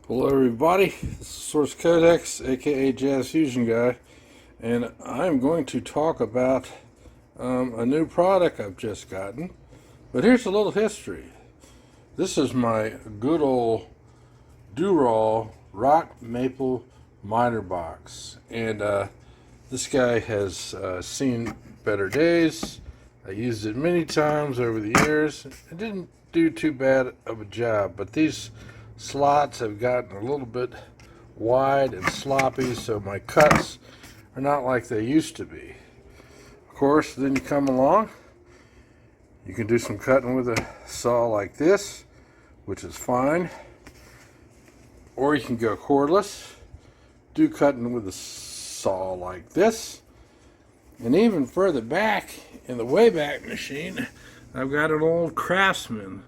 Hello everybody, this is Source Codex, aka Jazz Fusion Guy, and I'm going to talk about a new product I've just gotten. But here's a little history. This is my good old Dural Rock Maple Miter Box, and this guy has seen better days. I used it many times over the years. It didn't do too bad of a job, but these slots have gotten a little bit wide and sloppy, so my cuts are not like they used to be. Of course, then you come along, you can do some cutting with a saw like this, which is fine, or you can go cordless, do cutting with a saw like this, and even further back in the Wayback Machine, I've got an old Craftsman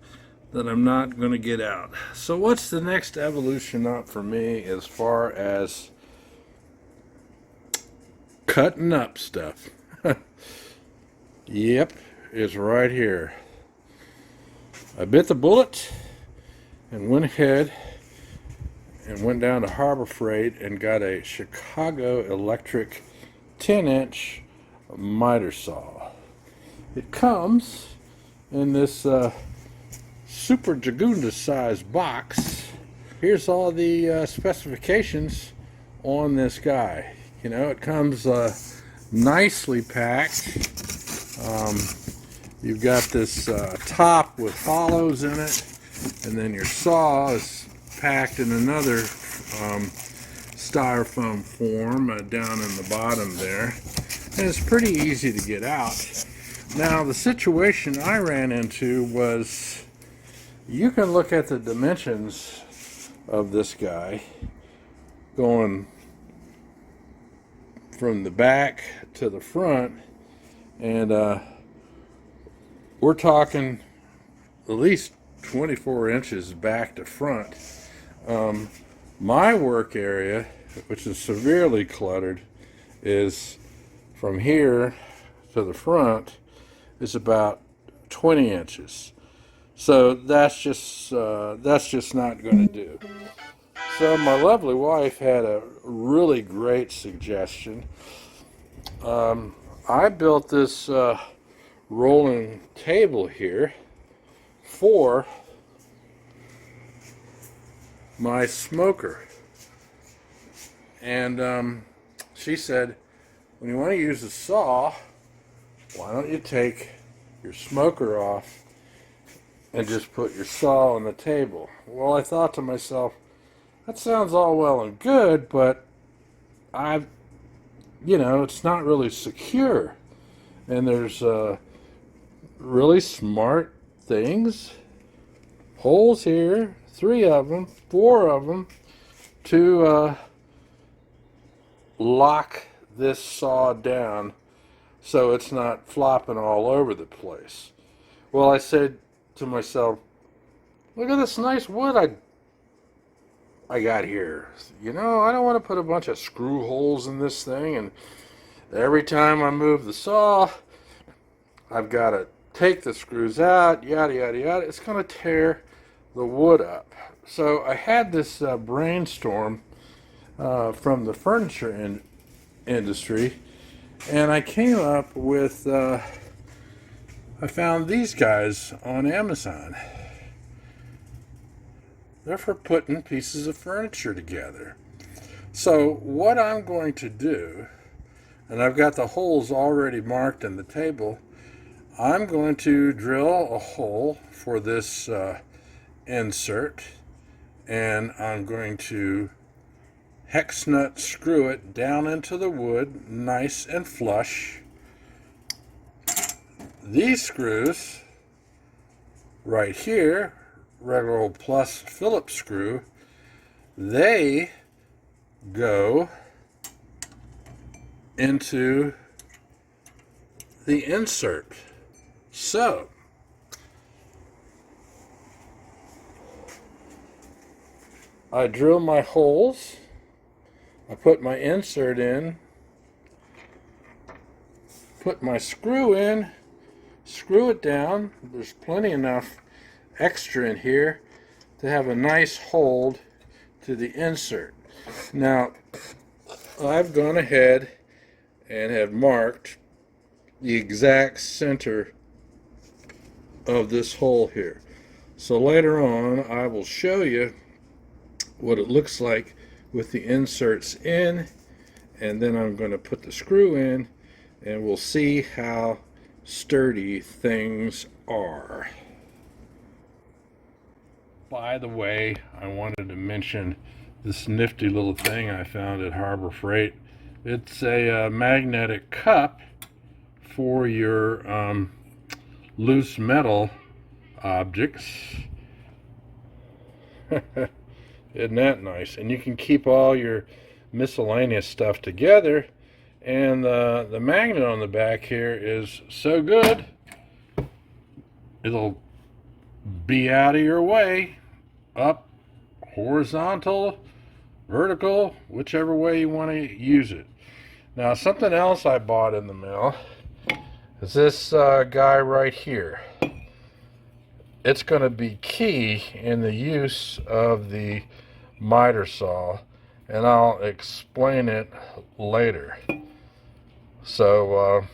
that I'm not going to get out. So what's the next evolution up for me as far as cutting up stuff? Yep, it's right here. I bit the bullet and went ahead and went down to Harbor Freight and got a Chicago Electric 10-inch miter saw. It comes in this Super Jagunda sized box. Here's all the specifications on this guy. You know, it comes nicely packed. You've got this top with hollows in it, and then your saw is packed in another styrofoam form down in the bottom there, and it's pretty easy to get out. Now, the situation I ran into was, you can look at the dimensions of this guy going from the back to the front, and we're talking at least 24 inches back to front. My work area, which is severely cluttered, is from here to the front is about 20 inches. So that's just not going to do. So my lovely wife had a really great suggestion. I built this rolling table here for my smoker, and she said, when you want to use a saw, why don't you take your smoker off and just put your saw on the table? Well, I thought to myself, that sounds all well and good, but it's not really secure. And there's really smart things, holes here, 3 of them, 4 of them, to lock this saw down so it's not flopping all over the place. Well, I said to myself, look at this nice wood I got here. You know, I don't want to put a bunch of screw holes in this thing, and every time I move the saw, I've got to take the screws out, yada yada yada. It's going to tear the wood up. So I had this brainstorm from the furniture industry, and I came up with, I found these guys on Amazon. They're for putting pieces of furniture together. So what I'm going to do, and I've got the holes already marked in the table, I'm going to drill a hole for this insert, and I'm going to hex nut screw it down into the wood nice and flush. These screws right here, regular old plus Phillips screw, they go into the insert. So I drill my holes, I put my insert in, put my screw in, screw it down. There's plenty enough extra in here to have a nice hold to the insert. Now, I've gone ahead and have marked the exact center of this hole here. So later on, I will show you what it looks like with the inserts in, and then I'm going to put the screw in, and we'll see how sturdy things are. By the way, I wanted to mention this nifty little thing I found at Harbor Freight. It's a magnetic cup for your loose metal objects. Isn't that nice? And you can keep all your miscellaneous stuff together. And the magnet on the back here is so good, it'll be out of your way, up, horizontal, vertical, whichever way you want to use it. Now, something else I bought in the mail is this guy right here. It's going to be key in the use of the miter saw, and I'll explain it later. So,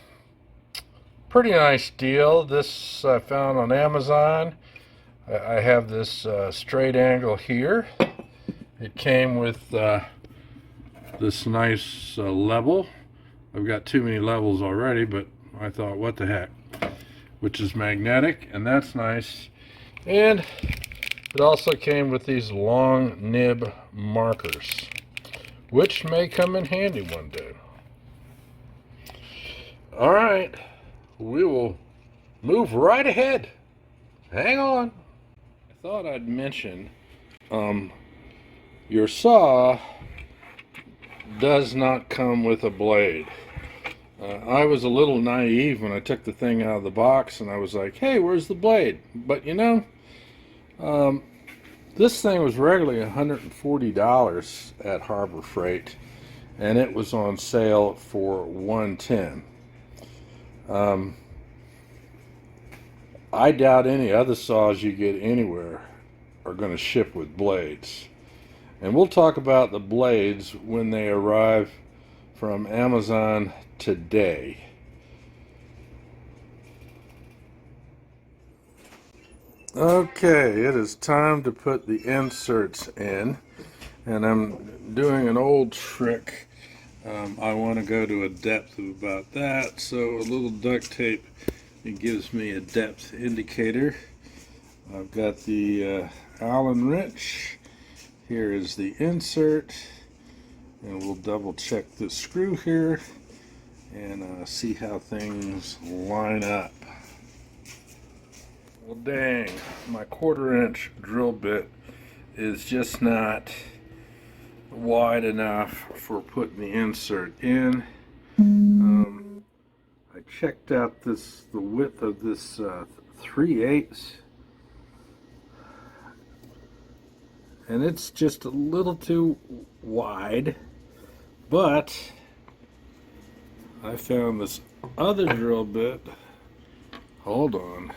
pretty nice deal. This I found on Amazon. I have this straight angle here. It came with this nice level. I've got too many levels already, but I thought, what the heck, which is magnetic, and that's nice. And it also came with these long nib markers, which may come in handy one day. All right, we will move right ahead. Hang on. I thought I'd mention your saw does not come with a blade. I was a little naive when I took the thing out of the box, and I was like, hey, where's the blade? But you know, this thing was regularly $140 at Harbor Freight, and it was on sale for $110. I doubt any other saws you get anywhere are going to ship with blades. And we'll talk about the blades when they arrive from Amazon today. Okay, it is time to put the inserts in, and I'm doing an old trick. I want to go to a depth of about that, so a little duct tape, it gives me a depth indicator. I've got the Allen wrench. Here is the insert, and we'll double check the screw here and see how things line up. Well, dang, my 1/4-inch drill bit is just not wide enough for putting the insert in. I checked out the width of this 3/8, and it's just a little too wide, but I found this other drill bit. Hold on.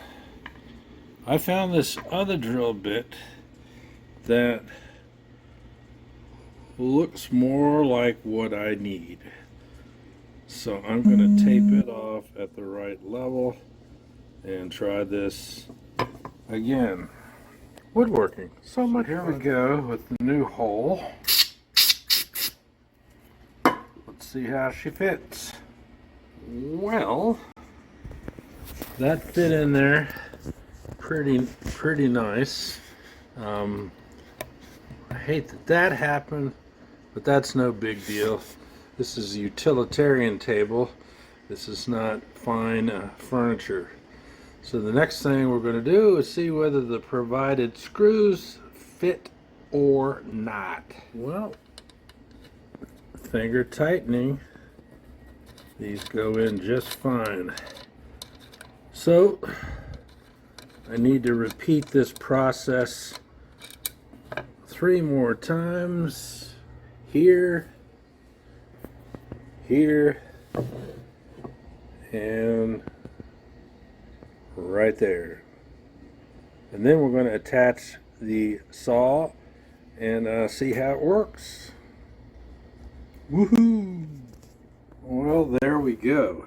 I found this other drill bit that looks more like what I need. So I'm going to tape it off at the right level and try this again. Woodworking. So much. Here we go with the new hole. Let's see how she fits. Well, that fit in there pretty nice. I hate that happened, but that's no big deal. This is a utilitarian table. This is not fine furniture. So the next thing we're going to do is see whether the provided screws fit or not. Well, finger tightening, these go in just fine. So I need to repeat this process 3 more times. Here, here, and right there. And then we're going to attach the saw and see how it works. Woohoo! Well, there we go.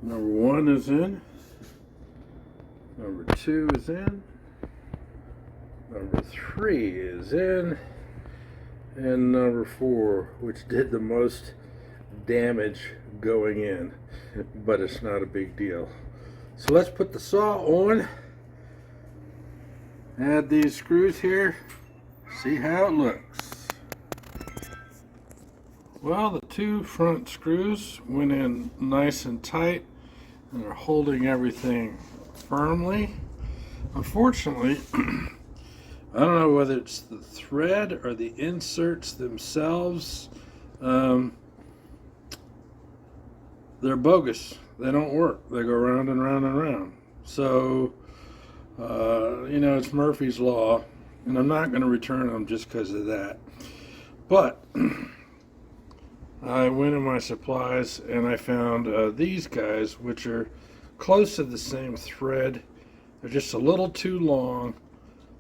Number 1 is in. Number 2 is in. Number 3 is in. And number 4, which did the most damage going in, but it's not a big deal. So let's put the saw on. Add these screws here. See how it looks. Well, the 2 front screws went in nice and tight and are holding everything firmly. Unfortunately, I don't know whether it's the thread or the inserts themselves. They're bogus. They don't work. They go round and round and round. So, you know, it's Murphy's Law, and I'm not going to return them just because of that. But I went in my supplies and I found these guys, which are close to the same thread. They're just a little too long.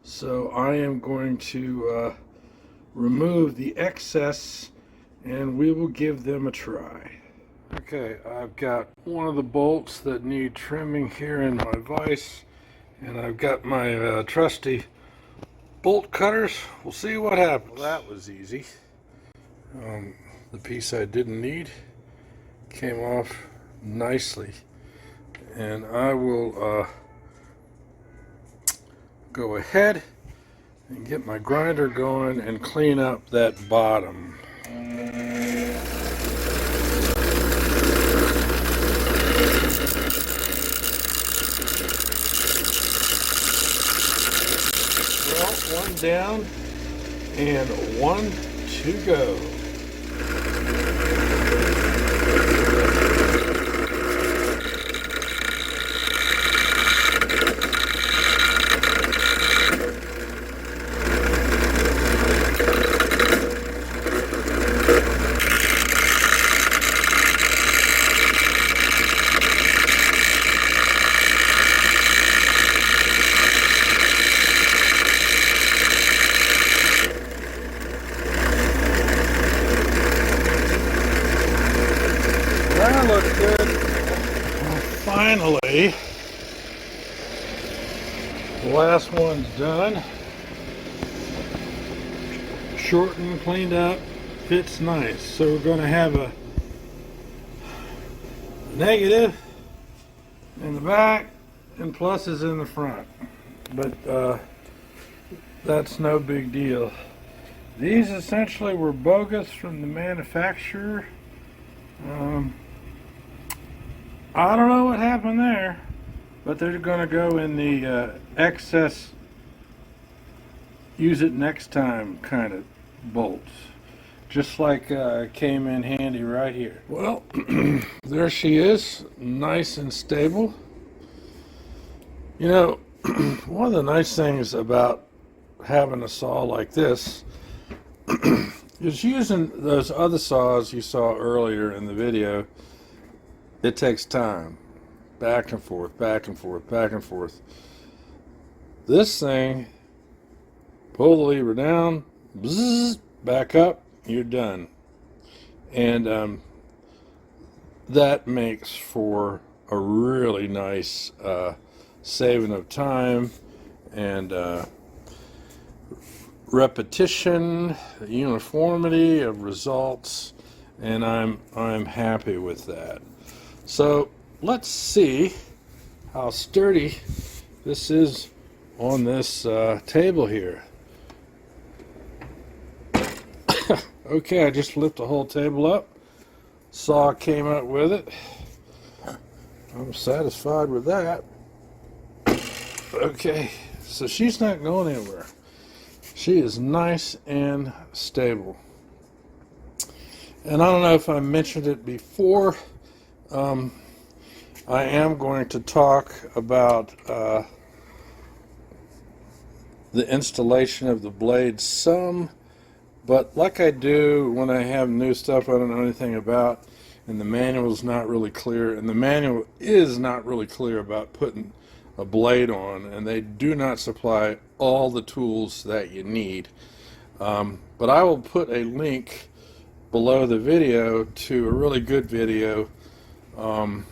So I am going to remove the excess and we will give them a try. Okay, I've got one of the bolts that need trimming here in my vise, and I've got my trusty bolt cutters. We'll see what happens. Well, that was easy. The piece I didn't need came off nicely, and I will go ahead and get my grinder going and clean up that bottom. Well, 1 down and 1 to go. That looks good. Well, finally, the last one's done. Shortened, cleaned up, fits nice. So we're going to have a negative in the back and pluses in the front. But that's no big deal. These essentially were bogus from the manufacturer. I don't know what happened there, but they're going to go in the excess, use it next time kind of bolts. Just like came in handy right here. Well, there she is, nice and stable. You know, one of the nice things about having a saw like this is using those other saws you saw earlier in the video. It takes time, back and forth, back and forth, back and forth. This thing, pull the lever down, bzzz, back up, you're done. And that makes for a really nice saving of time and repetition, uniformity of results, and I'm happy with that. So let's see how sturdy this is on this table here. Okay, I just lifted the whole table up. Saw came out with it. I'm satisfied with that. Okay, so she's not going anywhere. She is nice and stable. And I don't know if I mentioned it before. I am going to talk about the installation of the blade some, but like I do when I have new stuff I don't know anything about, and the manual is not really clear, and the manual is not really clear about putting a blade on, and they do not supply all the tools that you need. But I will put a link below the video to a really good video on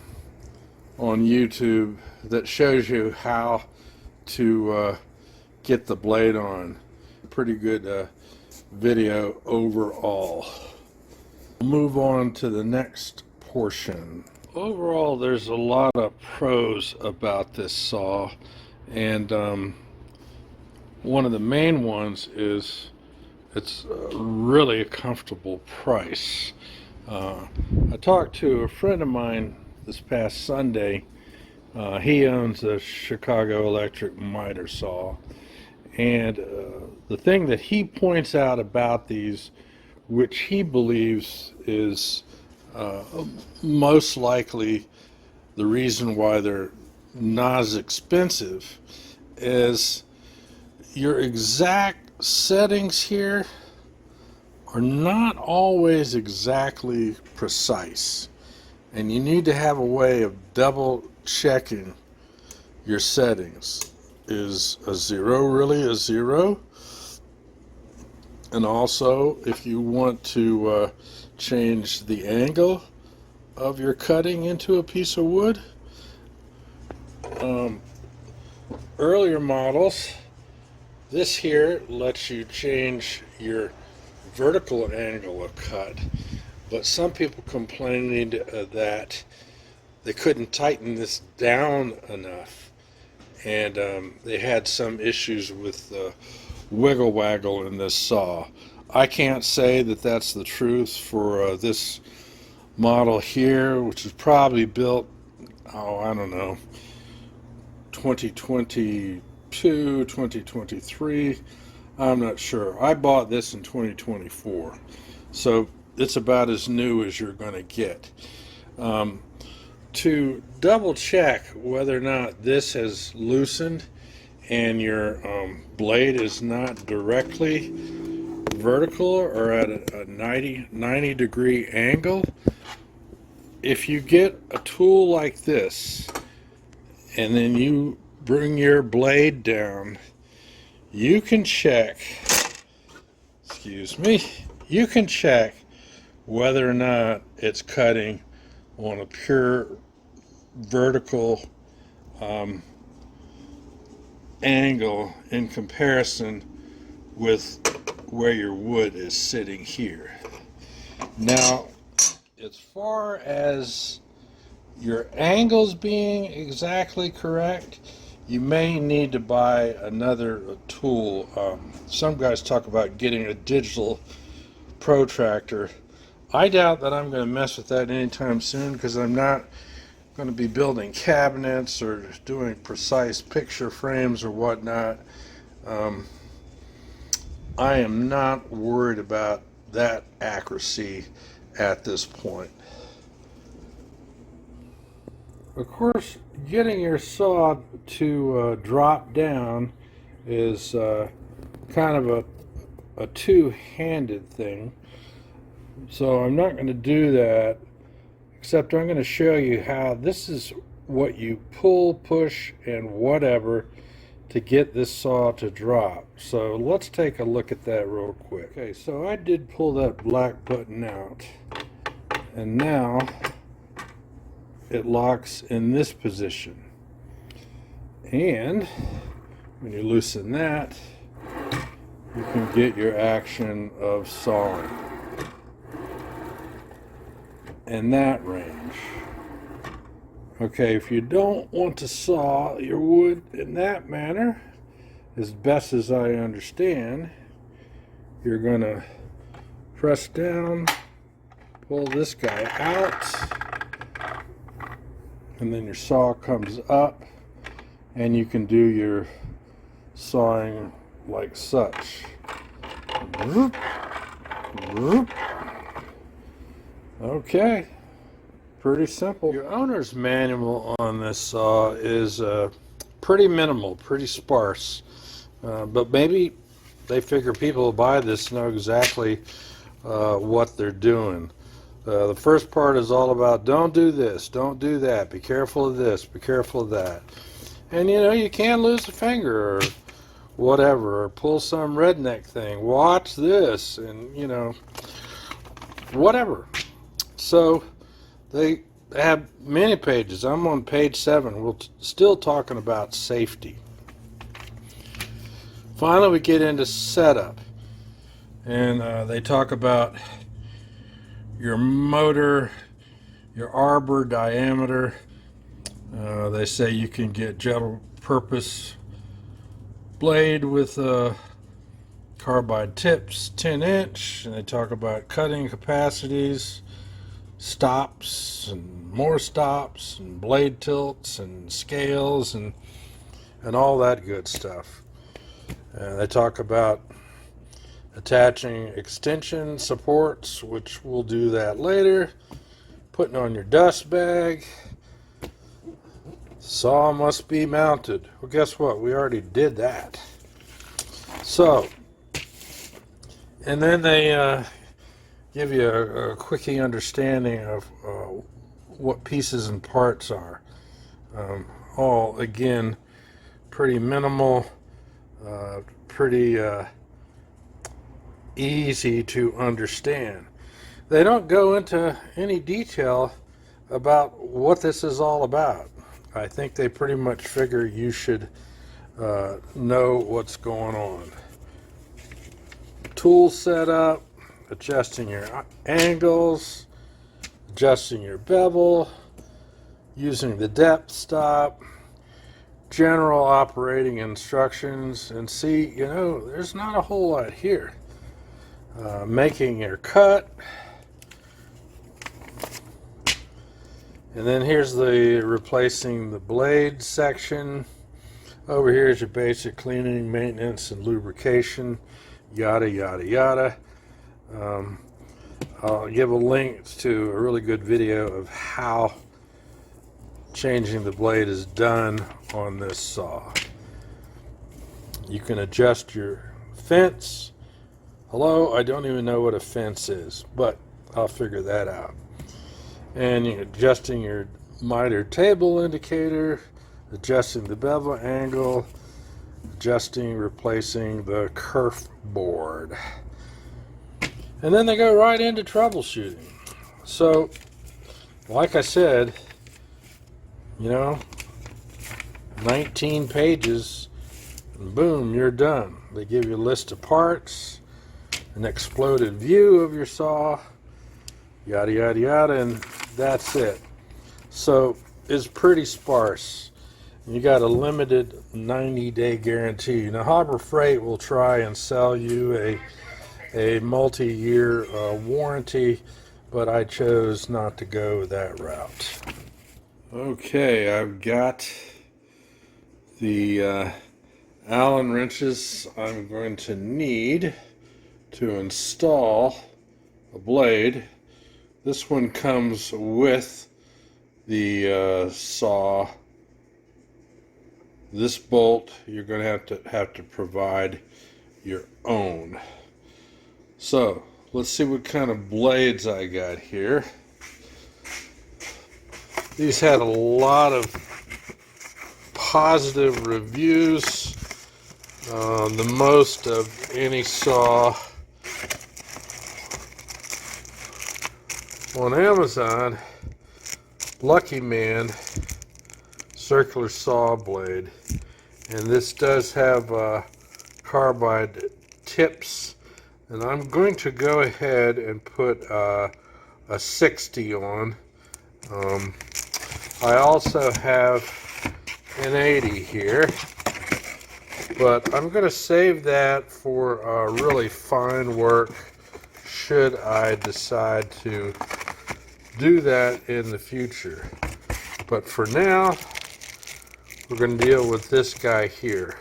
YouTube that shows you how to get the blade on. Pretty good video overall. We'll move on to the next portion. Overall, there's a lot of pros about this saw, and one of the main ones is it's really a comfortable price. I talked to a friend of mine this past Sunday. He owns a Chicago Electric miter saw, and the thing that he points out about these, which he believes is most likely the reason why they're not as expensive, is your exact settings here are not always exactly precise, and you need to have a way of double checking your settings. Is a 0 really a 0? And also, if you want to change the angle of your cutting into a piece of wood, earlier models, this here lets you change your vertical angle of cut, but some people complained that they couldn't tighten this down enough, and they had some issues with wiggle waggle in this saw. I can't say that that's the truth for this model here, which is probably built, oh, I don't know, 2022, 2023. I'm not sure. I bought this in 2024, so it's about as new as you're going to get. To double check whether or not this has loosened and your blade is not directly vertical or at a 90 degree angle, if you get a tool like this and then you bring your blade down, you can check, you can check whether or not it's cutting on a pure vertical angle in comparison with where your wood is sitting here. Now, as far as your angles being exactly correct, you may need to buy another tool. Some guys talk about getting a digital protractor. I doubt that I'm going to mess with that anytime soon, because I'm not going to be building cabinets or doing precise picture frames or whatnot. I am not worried about that accuracy at this point. Of course, getting your saw to drop down is kind of a two-handed thing. So I'm not going to do that, except I'm going to show you how this is what you pull, push, and whatever to get this saw to drop. So let's take a look at that real quick. Okay, so I did pull that black button out, and now it locks in this position. And when you loosen that, you can get your action of sawing in that range. Okay, if you don't want to saw your wood in that manner, as best as I understand, you're going to press down, pull this guy out, and then your saw comes up, and you can do your sawing like such. Okay, pretty simple. Your owner's manual on this saw is pretty minimal, pretty sparse, but maybe they figure people will buy this know exactly what they're doing. The first part is all about don't do this, don't do that, be careful of this, be careful of that. And you know, you can lose a finger or whatever, or pull some redneck thing, watch this, and you know, whatever. So they have many pages. I'm on page 7. We're still talking about safety. Finally, we get into setup, and they talk about your motor, your arbor diameter. They say you can get general purpose blade with carbide tips, 10-inch, and they talk about cutting capacities, stops and more stops, and blade tilts and scales and all that good stuff. They talk about attaching extension supports, which we'll do that later. Putting on your dust bag. Saw must be mounted. Well, guess what? We already did that. So, and then they give you a quickie understanding of what pieces and parts are. All, again, pretty minimal, pretty easy to understand. They don't go into any detail about what this is all about. I think they pretty much figure you should know what's going on. Tool setup, adjusting your angles, adjusting your bevel, using the depth stop, general operating instructions, and see, you know, there's not a whole lot here. Making your cut, and then here's the replacing the blade section. Over here is your basic cleaning, maintenance, and lubrication, yada yada yada. I'll give a link to a really good video of how changing the blade is done on this saw. You can adjust your fence. Hello, I don't even know what a fence is, but I'll figure that out. And you're adjusting your miter table indicator, adjusting the bevel angle, adjusting, replacing the kerf board. And then they go right into troubleshooting. So, like I said, you know, 19 pages, and boom, you're done. They give you a list of parts, an exploded view of your saw, yada yada yada, and that's it. So it's pretty sparse. You got a limited 90-day guarantee. Now Harbor Freight will try and sell you a multi-year warranty, but I chose not to go that route. Okay, I've got the Allen wrenches I'm going to need to install a blade. This one comes with the saw. This bolt you're going to have to provide your own. So let's see what kind of blades I got here. These had a lot of positive reviews, the most of any saw on Amazon. Lucky Man circular saw blade, and this does have carbide tips, and I'm going to go ahead and put a 60 on. I also have an 80 here, but I'm going to save that for really fine work should I decide to do that in the future. But for now, we're going to deal with this guy here,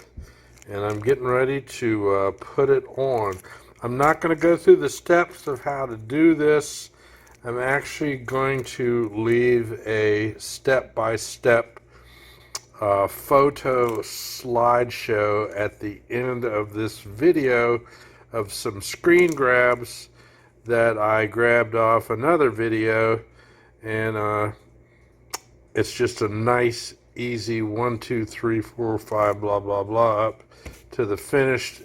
and I'm getting ready to put it on. I'm not going to go through the steps of how to do this. I'm actually going to leave a step-by-step photo slideshow at the end of this video of some screen grabs that I grabbed off another video, and it's just a nice, easy 1, 2, 3, 4, 5, blah, blah, blah, up to the finished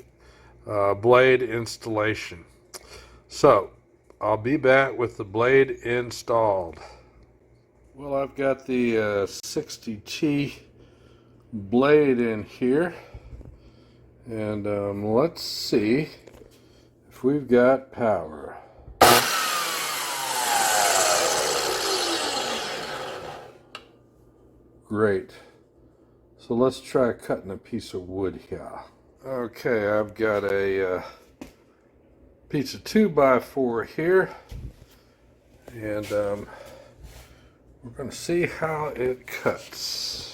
blade installation. So, I'll be back with the blade installed. Well, I've got the 60T blade in here, and let's see if we've got power. Great. So let's try cutting a piece of wood here. Okay, I've got a piece of 2x4 here, and we're going to see how it cuts.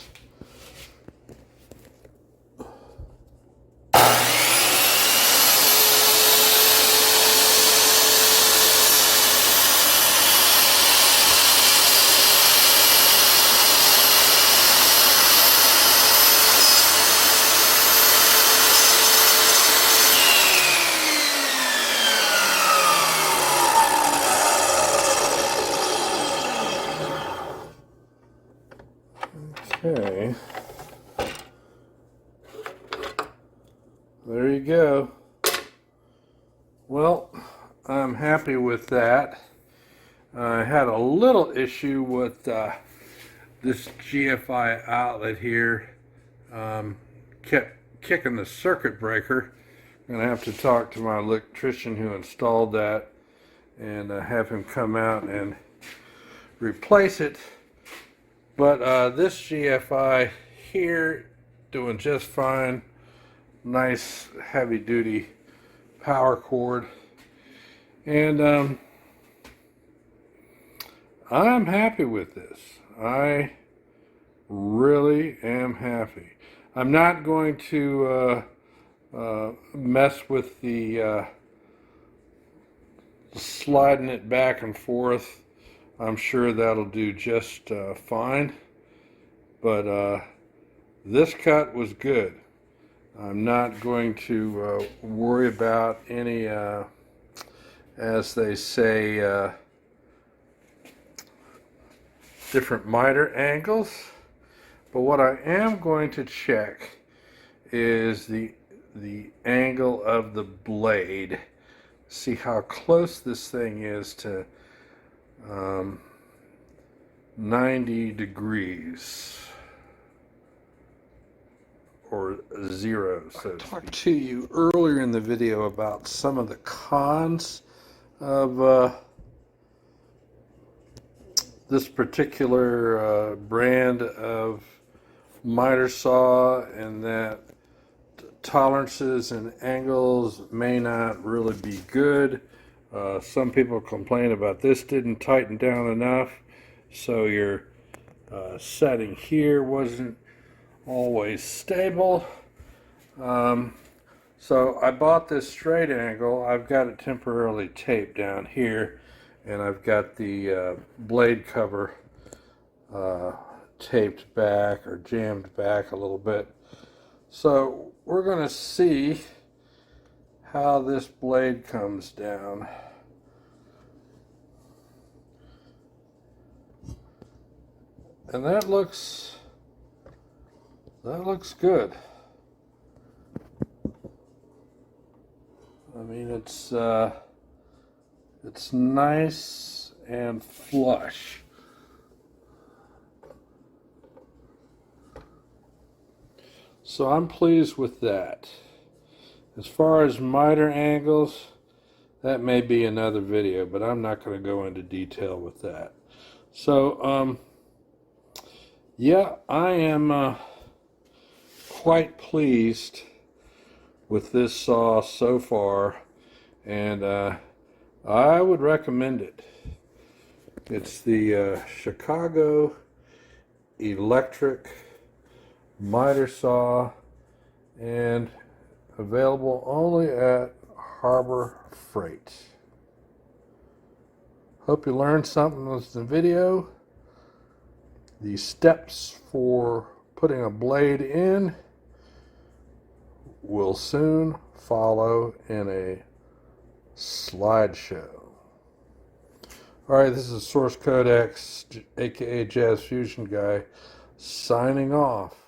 Okay, there you go. Well, I'm happy with that. I had a little issue with this GFI outlet here. Kept kicking the circuit breaker. I'm going to have to talk to my electrician who installed that and have him come out and replace it. But this GFI here doing just fine. Nice heavy duty power cord, and I'm happy with this. I really am happy. I'm not going to mess with the sliding it back and forth. I'm sure that'll do just fine, but this cut was good. I'm not going to worry about any, as they say, different miter angles. But what I am going to check is the angle of the blade. See how close this thing is to 90 degrees. Or 0. So I talked to you earlier in the video about some of the cons of this particular brand of miter saw, and that tolerances and angles may not really be good. Some people complain about this didn't tighten down enough, so your setting here wasn't always stable. So I bought this straight angle. I've got it temporarily taped down here, and I've got the blade cover taped back or jammed back a little bit. So we're going to see how this blade comes down. And that looks good. I mean, it's nice and flush. So I'm pleased with that. As far as miter angles, that may be another video, but I'm not going to go into detail with that. So, yeah, I am quite pleased with this saw so far, and I would recommend it. It's the Chicago Electric miter saw, and available only at Harbor Freight. Hope you learned something with the video. The steps for putting a blade in will soon follow in a slideshow. Alright, this is Source Codex, aka Jazz Fusion Guy. signing off.